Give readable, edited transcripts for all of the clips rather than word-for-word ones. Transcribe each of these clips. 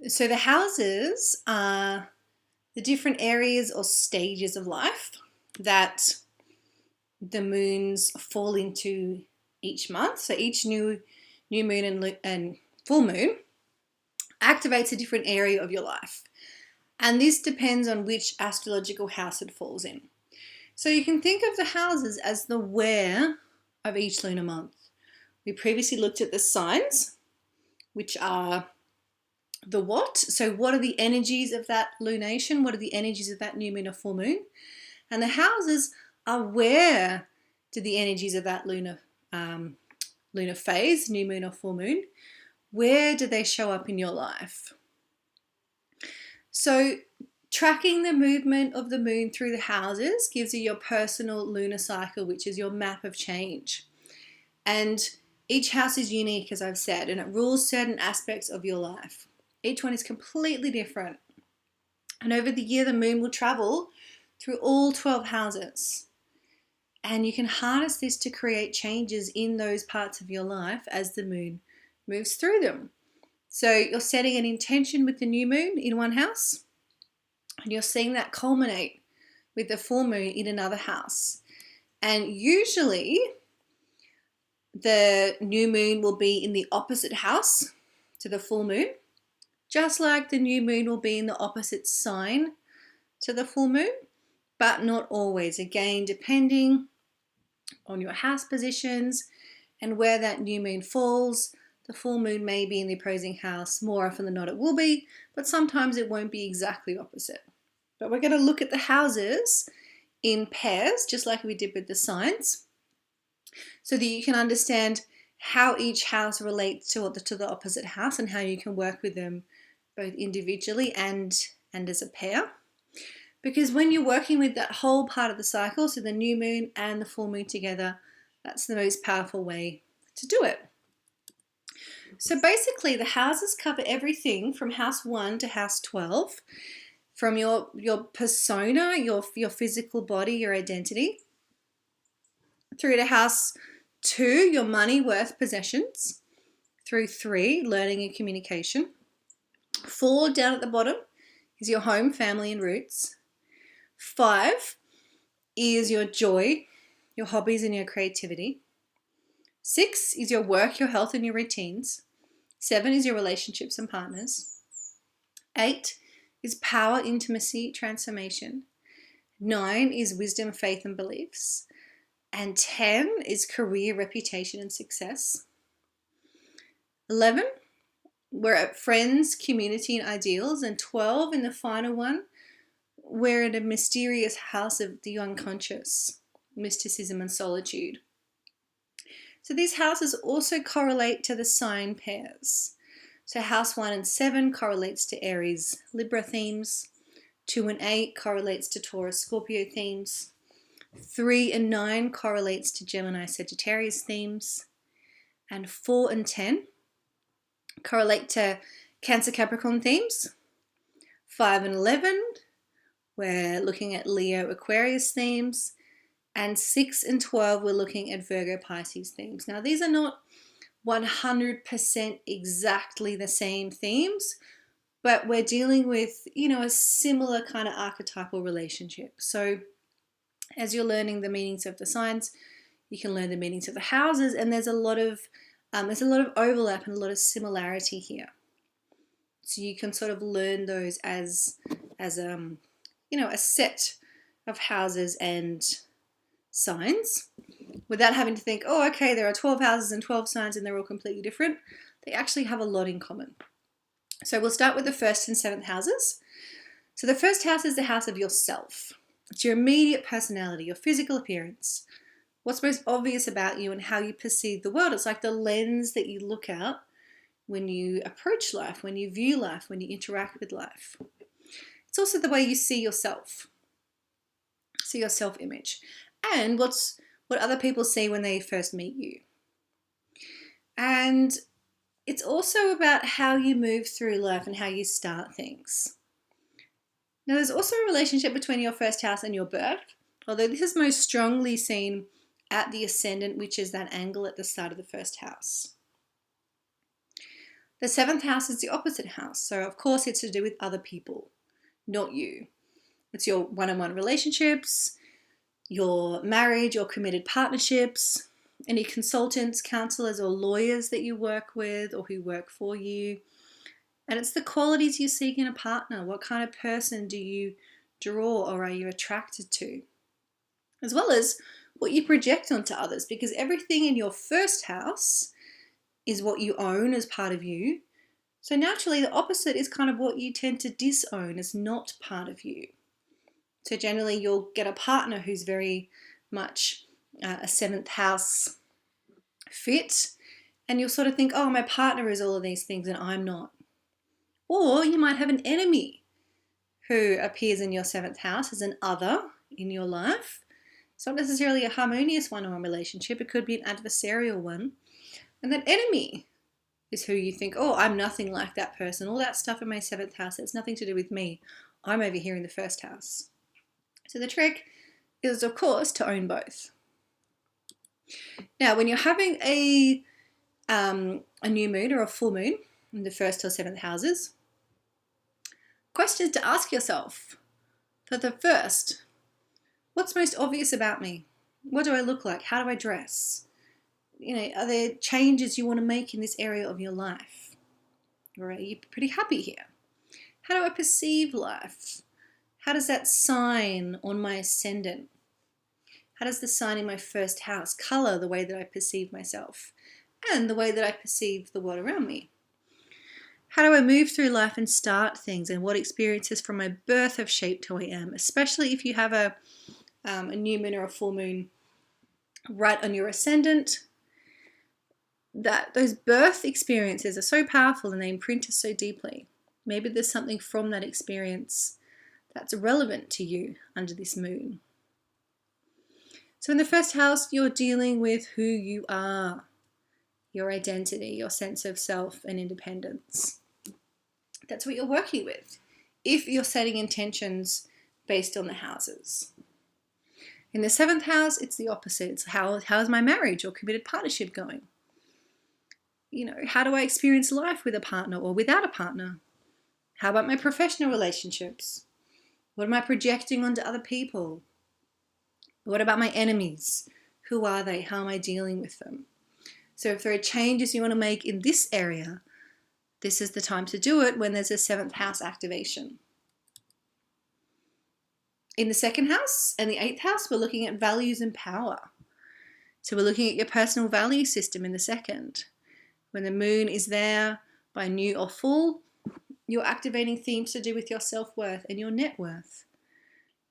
So the houses are the different areas or stages of life that the moons fall into each month. So each new moon and full moon activates a different area of your life. And this depends on which astrological house it falls in. So you can think of the houses as the where of each lunar month. We previously looked at the signs, which are the what. So what are the energies of that lunation? What are the energies of that new moon or full moon? And the houses are where do the energies of that lunar phase, new moon or full moon, where do they show up in your life? So tracking the movement of the moon through the houses gives you your personal lunar cycle, which is your map of change. And each house is unique, as I've said, and it rules certain aspects of your life. Each one is completely different. And over the year, the moon will travel through all 12 houses. And you can harness this to create changes in those parts of your life as the moon moves through them. So you're setting an intention with the new moon in one house, and you're seeing that culminate with the full moon in another house. And usually the new moon will be in the opposite house to the full moon, just like the new moon will be in the opposite sign to the full moon, but not always. Again, depending on your house positions and where that new moon falls, the full moon may be in the opposing house. More often than not it will be, but sometimes it won't be exactly opposite. But we're going to look at the houses in pairs, just like we did with the signs, so that you can understand how each house relates to the opposite house and how you can work with them both individually and as a pair. Because when you're working with that whole part of the cycle, so the new moon and the full moon together, that's the most powerful way to do it. So basically the houses cover everything from house 1 to house 12, from your persona, your physical body, your identity, through to house 2, your money, worth, possessions, through 3, learning and communication. 4, down at the bottom, is your home, family and roots. 5 is your joy, your hobbies and your creativity. 6 is your work, your health and your routines. 7 is your relationships and partners. 8 is power, intimacy, transformation. 9 is wisdom, faith and beliefs. And 10 is career, reputation and success. 11, we're at friends, community and ideals. And 12, in the final one, we're in a mysterious house of the unconscious, mysticism and solitude. So these houses also correlate to the sign pairs. So house 1 and 7 correlates to Aries, Libra themes. 2 and 8 correlates to Taurus, Scorpio themes. 3 and 9 correlates to Gemini, Sagittarius themes. And 4 and 10 correlate to Cancer, Capricorn themes. 5 and 11, we're looking at Leo, Aquarius themes. And 6 and 12, we're looking at Virgo, Pisces themes. Now, these are not 100% exactly the same themes, but we're dealing with, a similar kind of archetypal relationship. So as you're learning the meanings of the signs, you can learn the meanings of the houses, and there's a lot of overlap and a lot of similarity here. So you can sort of learn those as a set of houses and signs without having to think, oh, okay, there are 12 houses and 12 signs and they're all completely different. They actually have a lot in common. So we'll start with the 1st and 7th houses. So the first house is the house of yourself. It's your immediate personality, your physical appearance, what's most obvious about you and how you perceive the world. It's like the lens that you look at when you approach life, when you view life, when you interact with life. It's also the way you see yourself, see your self-image, and what other people see when they first meet you. And it's also about how you move through life and how you start things. Now, there's also a relationship between your first house and your birth, although this is most strongly seen at the ascendant, which is that angle at the start of the first house. The 7th house is the opposite house. So of course it's to do with other people, not you. It's your one-on-one relationships, your marriage, your committed partnerships, any consultants, counselors, or lawyers that you work with or who work for you. And it's the qualities you seek in a partner. What kind of person do you draw or are you attracted to? As well as what you project onto others, because everything in your first house is what you own as part of you. So naturally, the opposite is kind of what you tend to disown as not part of you. So generally, you'll get a partner who's very much a 7th house fit, and you'll sort of think, oh, my partner is all of these things and I'm not. Or you might have an enemy who appears in your 7th house as an other in your life. It's not necessarily a harmonious one-on-one relationship. It could be an adversarial one. And that enemy is who you think, oh, I'm nothing like that person. All that stuff in my 7th house, it's nothing to do with me. I'm over here in the 1st house. So the trick is, of course, to own both. Now, when you're having a new moon or a full moon in the 1st or 7th houses, questions to ask yourself. For the first, what's most obvious about me? What do I look like? How do I dress? Are there changes you want to make in this area of your life? Or are you pretty happy here? How do I perceive life? How does that sign on my ascendant? How does the sign in my 1st house color the way that I perceive myself and the way that I perceive the world around me? How do I move through life and start things, and what experiences from my birth have shaped who I am, especially if you have a new moon or a full moon right on your ascendant? That those birth experiences are so powerful and they imprint us so deeply. Maybe there's something from that experience that's relevant to you under this moon. So in the 1st house, you're dealing with who you are, your identity, your sense of self and independence. That's what you're working with if you're setting intentions based on the houses. In the 7th house, it's the opposite. It's how's my marriage or committed partnership going? How do I experience life with a partner or without a partner? How about my professional relationships? What am I projecting onto other people? What about my enemies? Who are they? How am I dealing with them? So if there are changes you want to make in this area, this is the time to do it when there's a 7th house activation. In the 2nd house and the 8th house, we're looking at values and power. So we're looking at your personal value system in the 2nd. When the moon is there by new or full, you're activating themes to do with your self-worth and your net worth,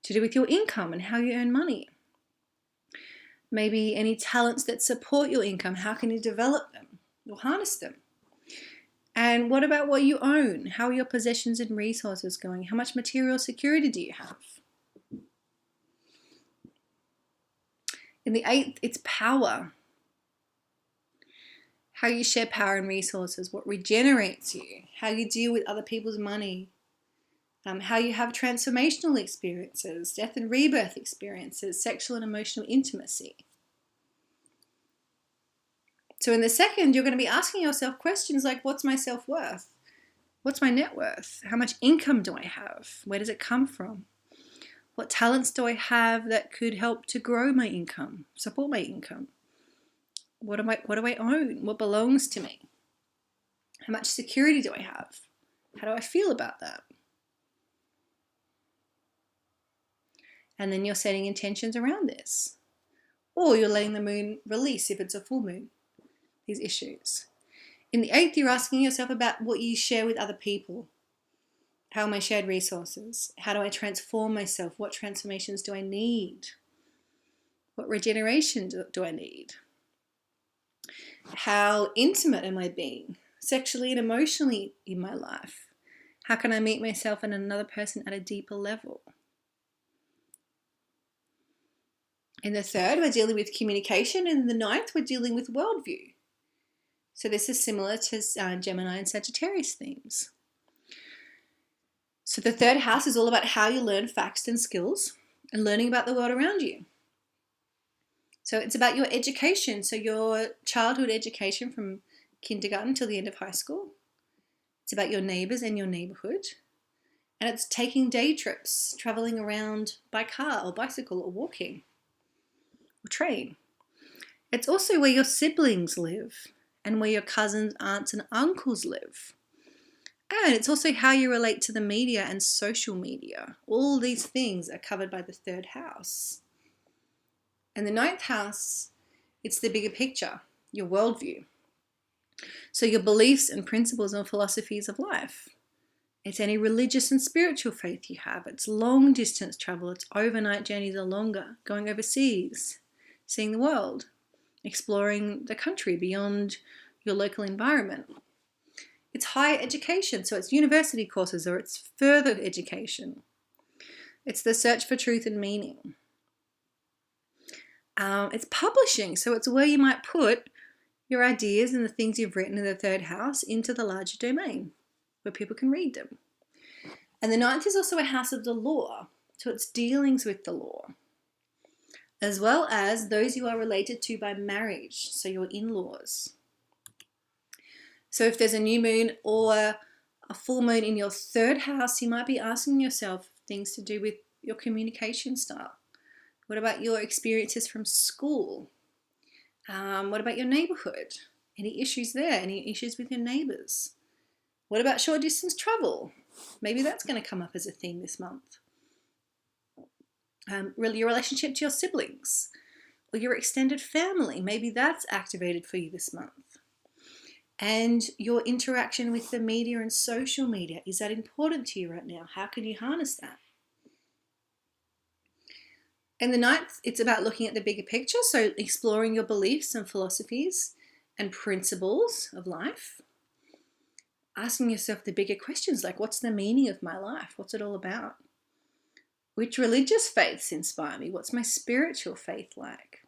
to do with your income and how you earn money. Maybe any talents that support your income, how can you develop them or harness them? And what about what you own? How are your possessions and resources going? How much material security do you have? In the 8th, it's power. How you share power and resources, what regenerates you, how you deal with other people's money, how you have transformational experiences, death and rebirth experiences, sexual and emotional intimacy. So in the 2nd, you're going to be asking yourself questions like, what's my self-worth? What's my net worth? How much income do I have? Where does it come from? What talents do I have that could help to grow my income, support my income? What do I own? What belongs to me? How much security do I have? How do I feel about that? And then you're setting intentions around this. Or you're letting the moon release, if it's a full moon, these issues. In the 8th, you're asking yourself about what you share with other people. How are my shared resources? How do I transform myself? What transformations do I need? What regeneration do I need? How intimate am I being, sexually and emotionally in my life? How can I meet myself and another person at a deeper level? In the 3rd, we're dealing with communication, and in the 9th, we're dealing with worldview. So this is similar to Gemini and Sagittarius themes. So the 3rd house is all about how you learn facts and skills and learning about the world around you. So it's about your education, so your childhood education from kindergarten till the end of high school. It's about your neighbours and your neighbourhood. And it's taking day trips, travelling around by car or bicycle or walking or train. It's also where your siblings live and where your cousins, aunts and uncles live. And it's also how you relate to the media and social media. All these things are covered by the third house. And the ninth house, it's the bigger picture, your worldview. So your beliefs and principles and philosophies of life. It's any religious and spiritual faith you have. It's long distance travel. It's overnight journeys or longer, going overseas, seeing the world, exploring the country beyond your local environment. It's higher education, so it's university courses or it's further education. It's the search for truth and meaning. It's publishing, so it's where you might put your ideas and the things you've written in the third house into the larger domain, where people can read them. And the ninth is also a house of the law, so it's dealings with the law, as well as those you are related to by marriage, so your in-laws. So if there's a new moon or a full moon in your third house, you might be asking yourself things to do with your communication style. What about your experiences from school? What about your neighborhood? Any issues there? Any issues with your neighbors? What about short distance travel? Maybe that's going to come up as a theme this month. Really, your relationship to your siblings or your extended family. Maybe that's activated for you this month. And your interaction with the media and social media. Is that important to you right now? How can you harness that? And the ninth, it's about looking at the bigger picture. So exploring your beliefs and philosophies and principles of life. Asking yourself the bigger questions like, what's the meaning of my life? What's it all about? Which religious faiths inspire me? What's my spiritual faith like?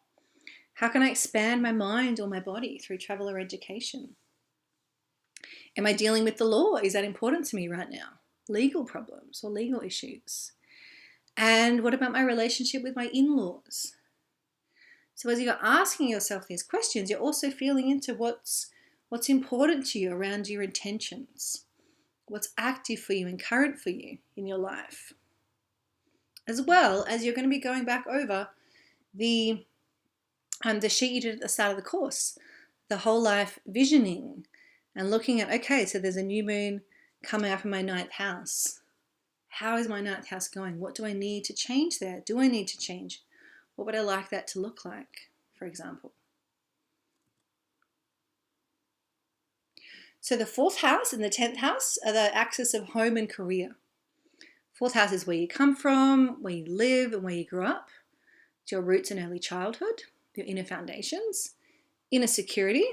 How can I expand my mind or my body through travel or education? Am I dealing with the law? Is that important to me right now? Legal problems or legal issues? And what about my relationship with my in-laws? So as you're asking yourself these questions, you're also feeling into what's important to you around your intentions, what's active for you and current for you in your life. As well as you're going to be going back over the sheet you did at the start of the course, the whole life visioning and looking at, okay, so there's a new moon coming up in my ninth house. How is my ninth house going? What do I need to change there? Do I need to change? What would I like that to look like, for example? So the fourth house and the 10th house are the axis of home and career. Fourth house is where you come from, where you live and where you grew up. It's your roots in early childhood, your inner foundations, inner security,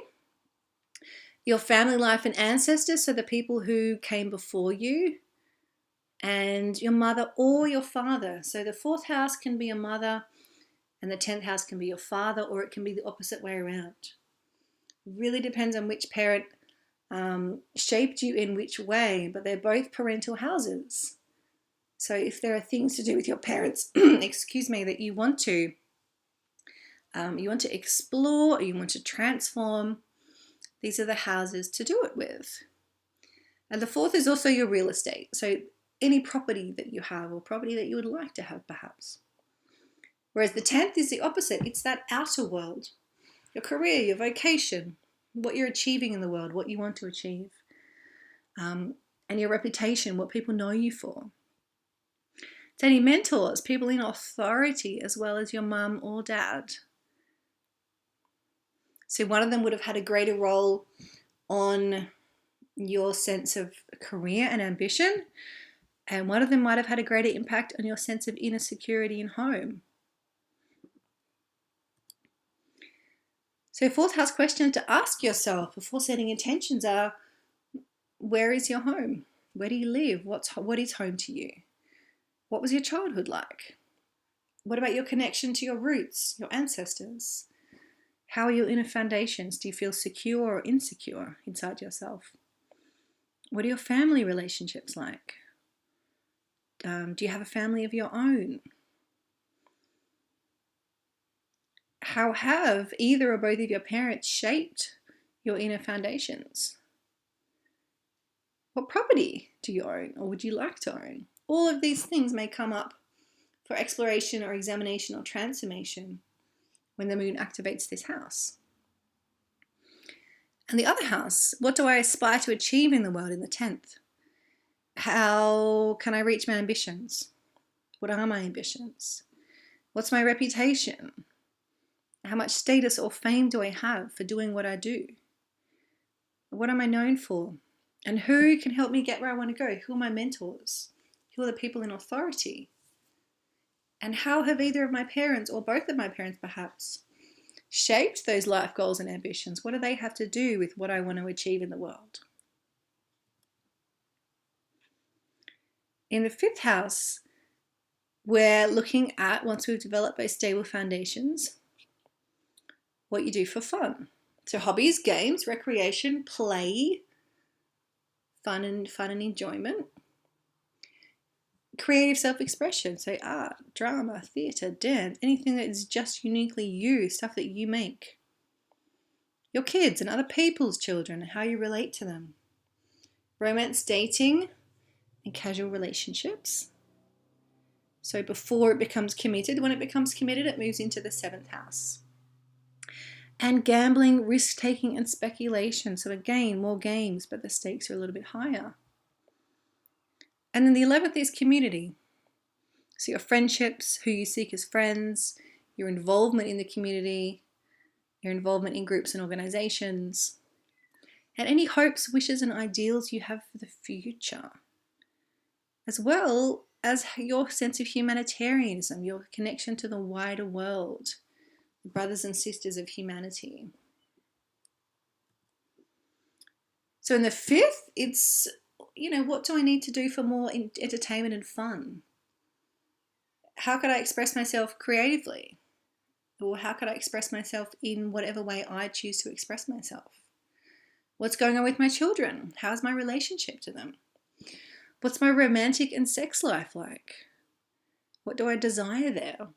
your family life and ancestors, so the people who came before you, and your mother or your father. So the fourth house can be your mother and the 10th house can be your father, or it can be the opposite way around. It really depends on which parent shaped you in which way, but they're both parental houses. So if there are things to do with your parents, excuse me, that you want to explore or you want to transform, these are the houses to do it with. And the fourth is also your real estate. So any property that you have or property that you would like to have perhaps. Whereas the 10th is the opposite. It's that outer world, your career, your vocation, what you're achieving in the world, what you want to achieve, and your reputation, what people know you for. It's any mentors, people in authority, as well as your mum or dad. So one of them would have had a greater role on your sense of career and ambition, and one of them might have had a greater impact on your sense of inner security and home. So fourth house question to ask yourself before setting intentions are, where is your home? Where do you live? What is home to you? What was your childhood like? What about your connection to your roots, your ancestors? How are your inner foundations? Do you feel secure or insecure inside yourself? What are your family relationships like? Do you have a family of your own? How have either or both of your parents shaped your inner foundations? What property do you own or would you like to own? All of these things may come up for exploration or examination or transformation when the moon activates this house. And the other house, what do I aspire to achieve in the world in the 10th? How can I reach my ambitions? What are my ambitions? What's my reputation? How much status or fame do I have for doing what I do? What am I known for? And who can help me get where I want to go? Who are my mentors? Who are the people in authority? And how have either of my parents or both of my parents perhaps shaped those life goals and ambitions? What do they have to do with what I want to achieve in the world? In the 5th house, we're looking at, once we've developed those stable foundations, what you do for fun. So hobbies, games, recreation, play, fun and enjoyment. Creative self-expression, so art, drama, theatre, dance, anything that is just uniquely you, stuff that you make. Your kids and other people's children, how you relate to them. Romance, dating, and casual relationships. So before it becomes committed, when it becomes committed, it moves into the 7th house. And gambling, risk-taking, and speculation. So again, more games, but the stakes are a little bit higher. And then the 11th is community. So your friendships, who you seek as friends, your involvement in the community, your involvement in groups and organizations, and any hopes, wishes, and ideals you have for the future, as well as your sense of humanitarianism, your connection to the wider world, the brothers and sisters of humanity. So in the 5th, it's, what do I need to do for more entertainment and fun? How could I express myself creatively? Or how could I express myself in whatever way I choose to express myself? What's going on with my children? How's my relationship to them? What's my romantic and sex life like? What do I desire there?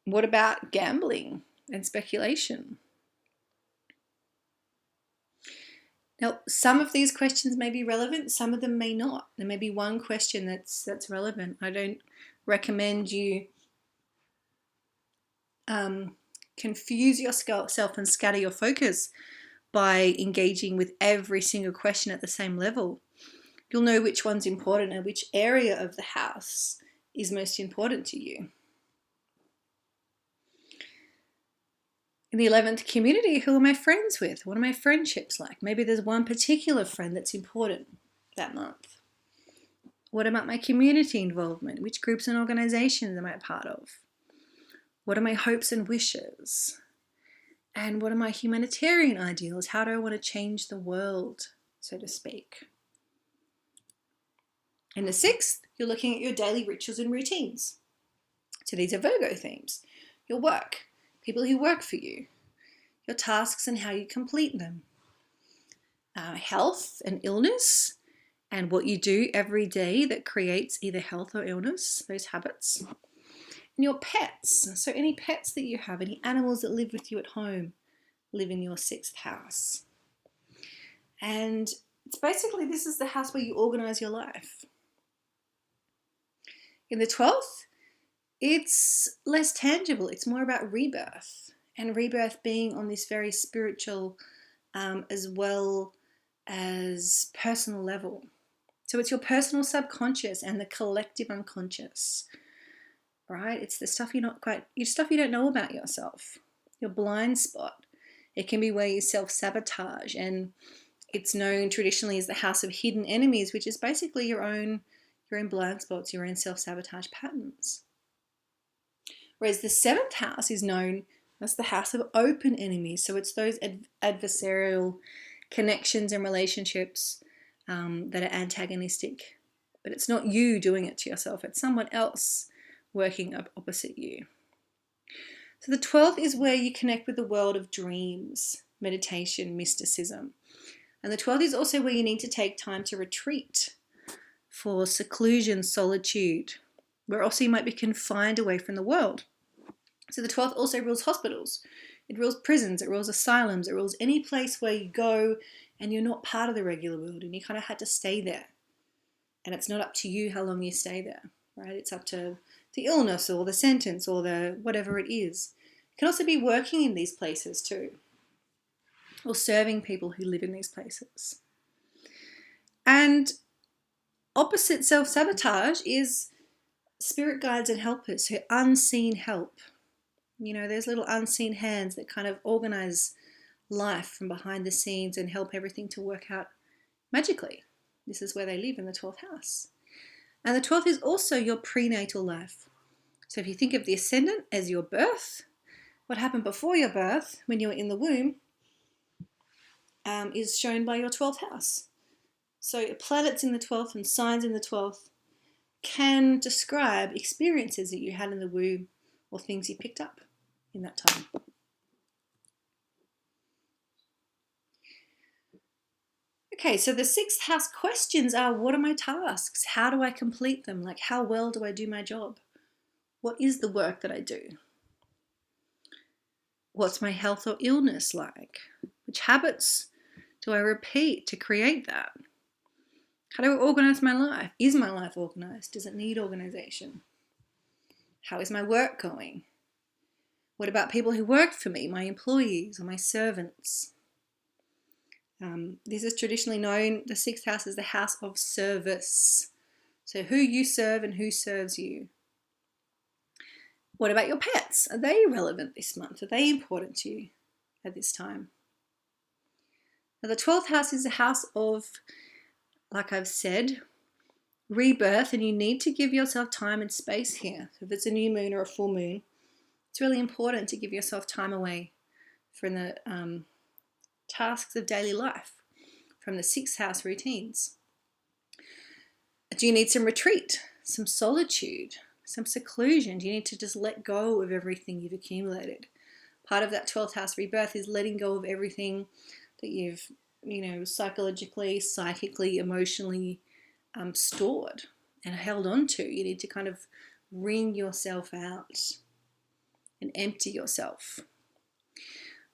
What about gambling and speculation? Now, some of these questions may be relevant, some of them may not. There may be one question that's relevant. I don't recommend you confuse yourself and scatter your focus by engaging with every single question at the same level. You'll know which one's important and which area of the house is most important to you. In the 11th community, who am I friends with? What are my friendships like? Maybe there's one particular friend that's important that month. What about my community involvement? Which groups and organizations am I a part of? What are my hopes and wishes? And what are my humanitarian ideals? How do I want to change the world, so to speak? In the 6th, you're looking at your daily rituals and routines. So these are Virgo themes. Your work, people who work for you, your tasks and how you complete them, health and illness, and what you do every day that creates either health or illness, those habits. And your pets, so any pets that you have, any animals that live with you at home, live in your 6th house. And it's basically, this is the house where you organize your life. In the 12th, it's less tangible. It's more about rebirth, and rebirth being on this very spiritual as well as personal level. So it's your personal subconscious and the collective unconscious, right? It's the stuff stuff you don't know about yourself, your blind spot. It can be where you self-sabotage, and it's known traditionally as the house of hidden enemies, which is basically your own blind spots, your own self-sabotage patterns. Whereas the 7th house is known as the house of open enemies. So it's those adversarial connections and relationships that are antagonistic. But it's not you doing it to yourself. It's someone else working opposite you. So the 12th is where you connect with the world of dreams, meditation, mysticism. And the 12th is also where you need to take time to retreat for seclusion, solitude, where also you might be confined away from the world. So the 12th also rules hospitals. It rules prisons, it rules asylums, it rules any place where you go and you're not part of the regular world, and you kind of had to stay there. And it's not up to you how long you stay there, right? It's up to the illness or the sentence or the whatever it is. You can also be working in these places too, or serving people who live in these places. And opposite self-sabotage is spirit guides and helpers, so unseen help. You know, there's little unseen hands that kind of organize life from behind the scenes and help everything to work out magically. This is where they live, in the 12th house. And the 12th is also your prenatal life. So if you think of the ascendant as your birth, what happened before your birth, when you were in the womb, is shown by your 12th house. So planets in the 12th and signs in the 12th can describe experiences that you had in the womb or things you picked up in that time. Okay, so the 6th house questions are, what are my tasks? How do I complete them? Like, how well do I do my job? What is the work that I do? What's my health or illness like? Which habits do I repeat to create that? How do I organize my life? Is my life organized? Does it need organization? How is my work going? What about people who work for me, my employees or my servants? This is traditionally known, the 6th house, is the house of service. So who you serve and who serves you. What about your pets? Are they relevant this month? Are they important to you at this time? Now, the 12th house is a house of, like I've said, rebirth, and you need to give yourself time and space here. So if it's a new moon or a full moon, it's really important to give yourself time away from the tasks of daily life, from the 6th house routines. Do you need some retreat, some solitude, some seclusion? Do you need to just let go of everything you've accumulated? Part of that 12th house rebirth is letting go of everything that you've, psychologically, psychically, emotionally stored and held on to. You need to kind of wring yourself out and empty yourself.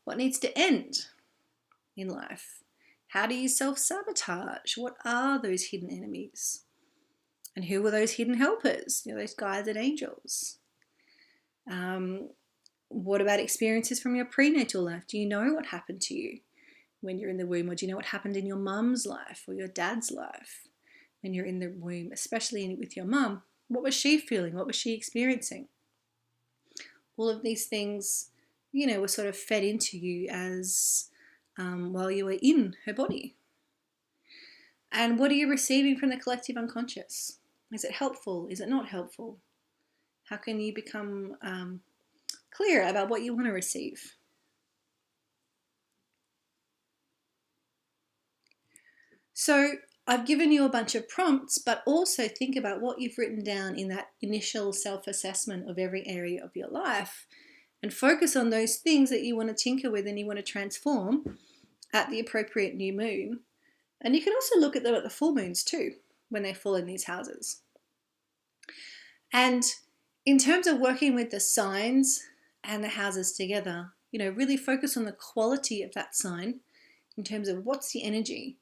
What needs to end in life? How do you self-sabotage? What are those hidden enemies? And who are those hidden helpers? Those guides and angels. What about experiences from your prenatal life? Do you know what happened to you when you're in the womb? Or do you know what happened in your mum's life or your dad's life when you're in the womb, especially with your mum? What was she feeling? What was she experiencing? All of these things, were sort of fed into you as while you were in her body. And what are you receiving from the collective unconscious? Is it helpful? Is it not helpful? How can you become clear about what you want to receive? So I've given you a bunch of prompts, but also think about what you've written down in that initial self-assessment of every area of your life, and focus on those things that you want to tinker with and you want to transform at the appropriate new moon. And you can also look at them at the full moons too, when they fall in these houses. And in terms of working with the signs and the houses together, really focus on the quality of that sign in terms of what's the energy.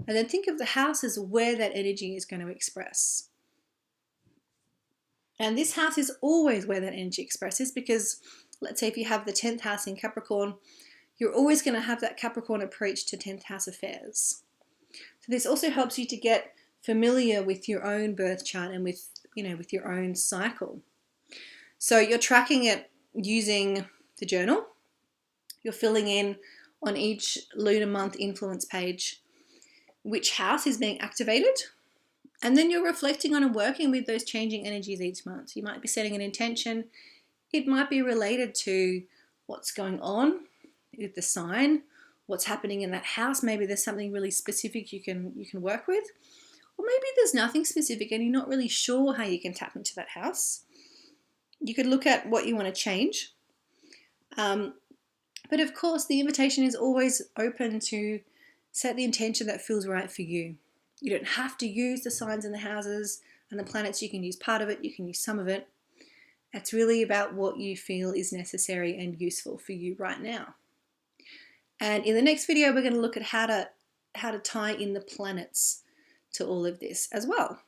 And then think of the house as where that energy is going to express. And this house is always where that energy expresses, because let's say if you have the 10th house in Capricorn, you're always going to have that Capricorn approach to 10th house affairs. So this also helps you to get familiar with your own birth chart and with your own cycle. So you're tracking it using the journal. You're filling in on each lunar month influence page which house is being activated. And then you're reflecting on and working with those changing energies each month. You might be setting an intention. It might be related to what's going on with the sign, what's happening in that house. Maybe there's something really specific you can work with. Or maybe there's nothing specific and you're not really sure how you can tap into that house. You could look at what you want to change. But of course, the invitation is always open to set the intention that feels right for you. You don't have to use the signs and the houses and the planets. You can use part of it. You can use some of it. It's really about what you feel is necessary and useful for you right now. And in the next video, we're going to look at how to how to tie in the planets to all of this as well.